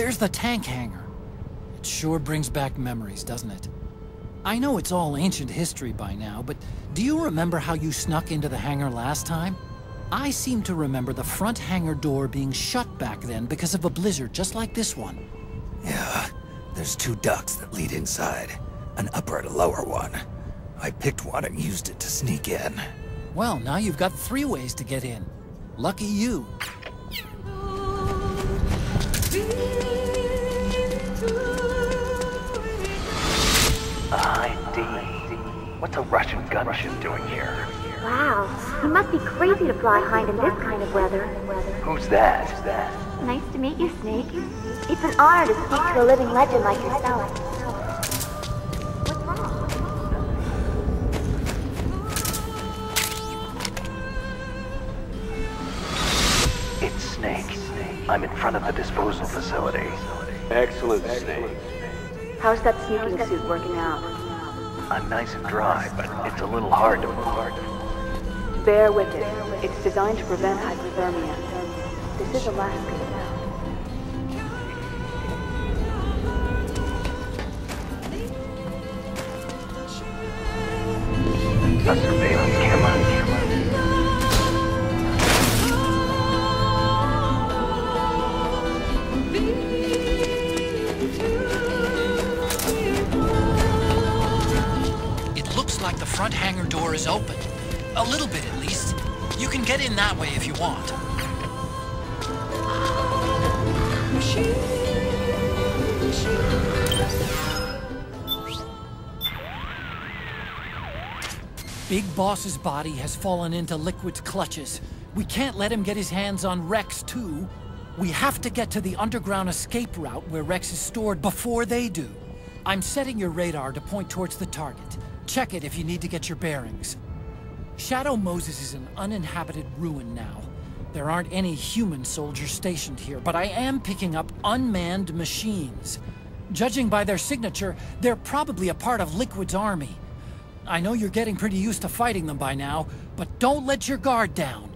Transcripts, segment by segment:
There's the tank hangar. It sure brings back memories, doesn't it? I know it's all ancient history by now, but do you remember how you snuck into the hangar last time? I seem to remember the front hangar door being shut back then because of a blizzard just like this one. Yeah, there's two ducts that lead inside. An upper and a lower one. I picked one and used it to sneak in. Well, now you've got 3 ways to get in. Lucky you. ID. What's a Russian gunship doing here? Wow, he must be crazy to fly Hind in this kind of weather. Who's that? Nice to meet you, Snake. It's an honor to speak to a living legend like yourself. What's wrong? It's Snake. I'm in front of the disposal facility. Excellent, Snake. How's that sneaking suit working out? I'm nice and dry, but it's a little hard to move. Bear with it. It's designed to prevent hypothermia. This is Alaska now. A surveillance camera. It looks like the front hangar door is open. A little bit, at least. You can get in that way if you want. Big Boss's body has fallen into Liquid's clutches. We can't let him get his hands on Rex, too. We have to get to the underground escape route where Rex is stored before they do. I'm setting your radar to point towards the target. Check it if you need to get your bearings. Shadow Moses is an uninhabited ruin now. There aren't any human soldiers stationed here, but I am picking up unmanned machines. Judging by their signature, they're probably a part of Liquid's army. I know you're getting pretty used to fighting them by now, but don't let your guard down.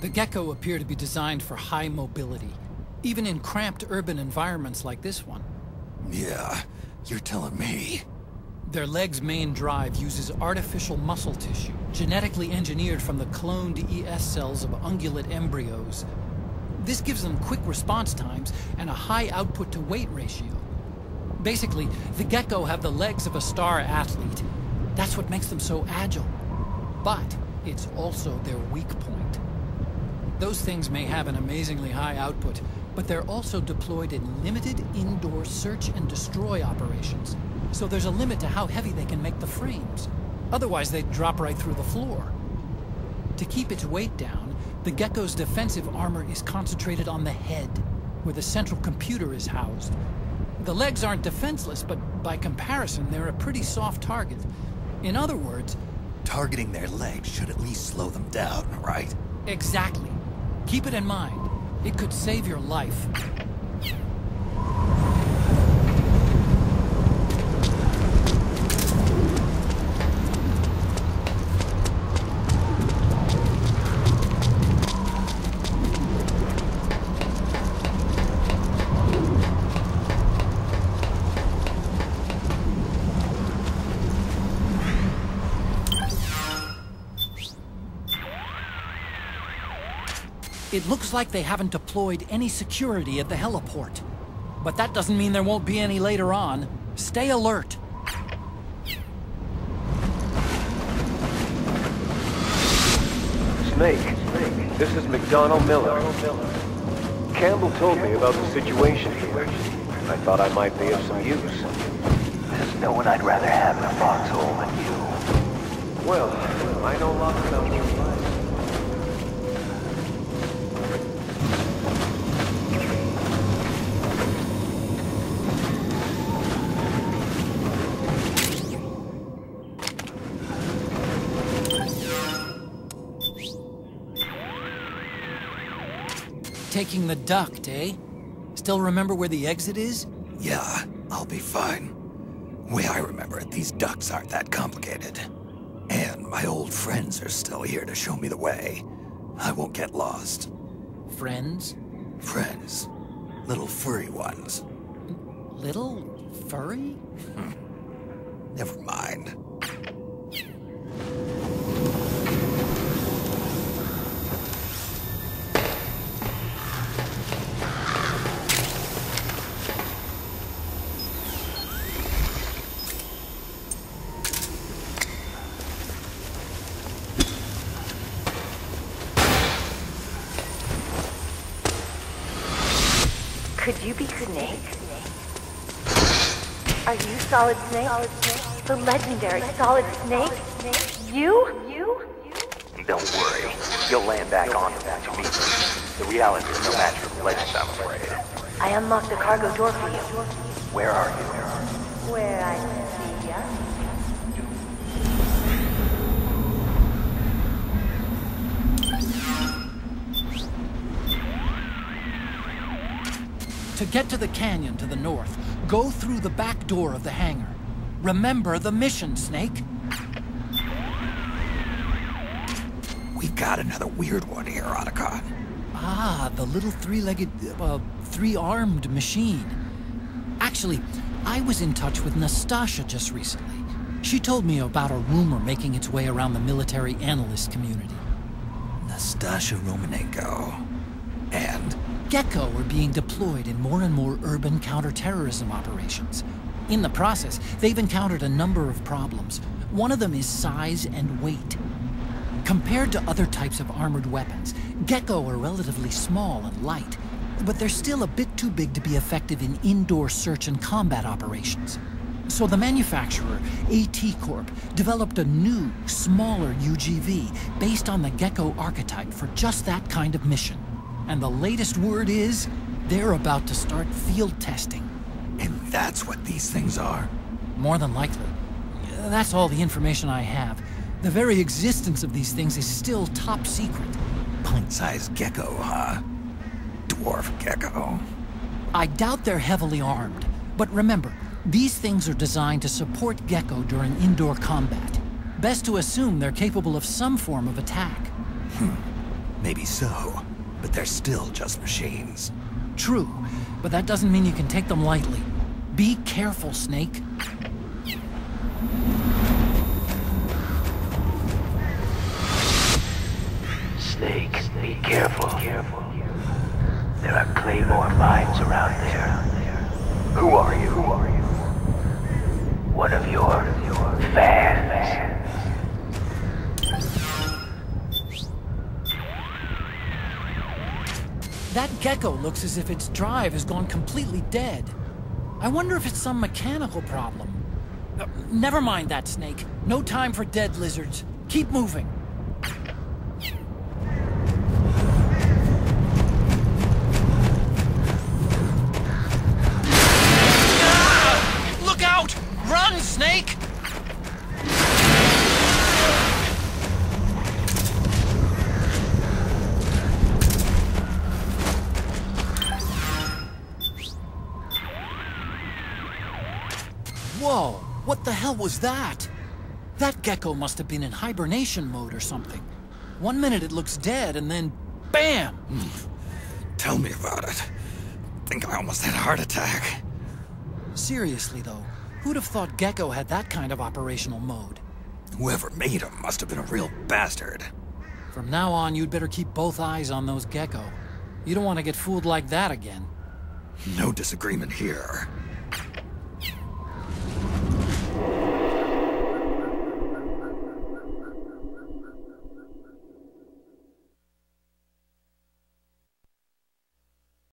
The Gecko appear to be designed for high mobility, even in cramped urban environments like this one. Yeah, you're telling me. Their leg's main drive uses artificial muscle tissue, genetically engineered from the cloned ES cells of ungulate embryos. This gives them quick response times and a high output-to-weight ratio. Basically, the Gecko have the legs of a star athlete. That's what makes them so agile. But it's also their weak point. Those things may have an amazingly high output, but they're also deployed in limited indoor search and destroy operations. So there's a limit to how heavy they can make the frames. Otherwise, they'd drop right through the floor. To keep its weight down, the Gecko's defensive armor is concentrated on the head, where the central computer is housed. The legs aren't defenseless, but by comparison, they're a pretty soft target. In other words, Targeting their legs should at least slow them down, right? exactly. Keep it in mind. It could save your life. It looks like they haven't deployed any security at the heliport. But that doesn't mean there won't be any later on. Stay alert. Snake, this is McDonnell Miller. Campbell told me about the situation here. I thought I might be of some use. There's no one I'd rather have in a foxhole than you. Well, I know lots about your life. Taking the duct, eh? Still remember where the exit is? Yeah, I'll be fine. Way I remember it, these ducks aren't that complicated. And my old friends are still here to show me the way. I won't get lost. Friends? Friends. Little furry ones. Little furry? Never mind. Could you be Snake? Are you Solid Snake? The legendary Solid Snake? You? Don't worry. You'll land back on him once you meet me. The reality is no match for the legends, I'm afraid. I unlocked the cargo door for you. Where are you? Where I see ya. To get to the canyon to the north, go through the back door of the hangar. Remember the mission, Snake. We've got another weird one here, Otacon. Ah, the little three-legged, three-armed machine. Actually, I was in touch with Nastasha just recently. She told me about a rumor making its way around the military analyst community. Nastasha Romanenko. And? Gecko are being deployed in more and more urban counterterrorism operations. In the process, they've encountered a number of problems. One of them is size and weight. Compared to other types of armored weapons, Gecko are relatively small and light, but they're still a bit too big to be effective in indoor search and combat operations. So the manufacturer, AT Corp, developed a new, smaller UGV based on the Gecko archetype for just that kind of mission. And the latest word is, they're about to start field testing. And that's what these things are? More than likely. That's all the information I have. The very existence of these things is still top secret. Pint-sized gecko, huh? Dwarf gecko. I doubt they're heavily armed. But remember, these things are designed to support Gecko during indoor combat. Best to assume they're capable of some form of attack. Maybe so. But they're still just machines. True, but that doesn't mean you can take them lightly. Be careful, Snake. Snake, be careful. There are Claymore mines around there. Who are you? One of your fans. That Gecko looks as if its drive has gone completely dead. I wonder if it's some mechanical problem. Never mind that, Snake. No time for dead lizards. Keep moving. Ah! Look out! Run, Snake! Whoa, what the hell was that? That Gecko must have been in hibernation mode or something. 1 minute it looks dead, and then BAM! Tell me about it. Think I almost had a heart attack. Seriously though, who'd have thought Gecko had that kind of operational mode? Whoever made him must have been a real bastard. From now on, you'd better keep both eyes on those Gecko. You don't want to get fooled like that again. No disagreement here.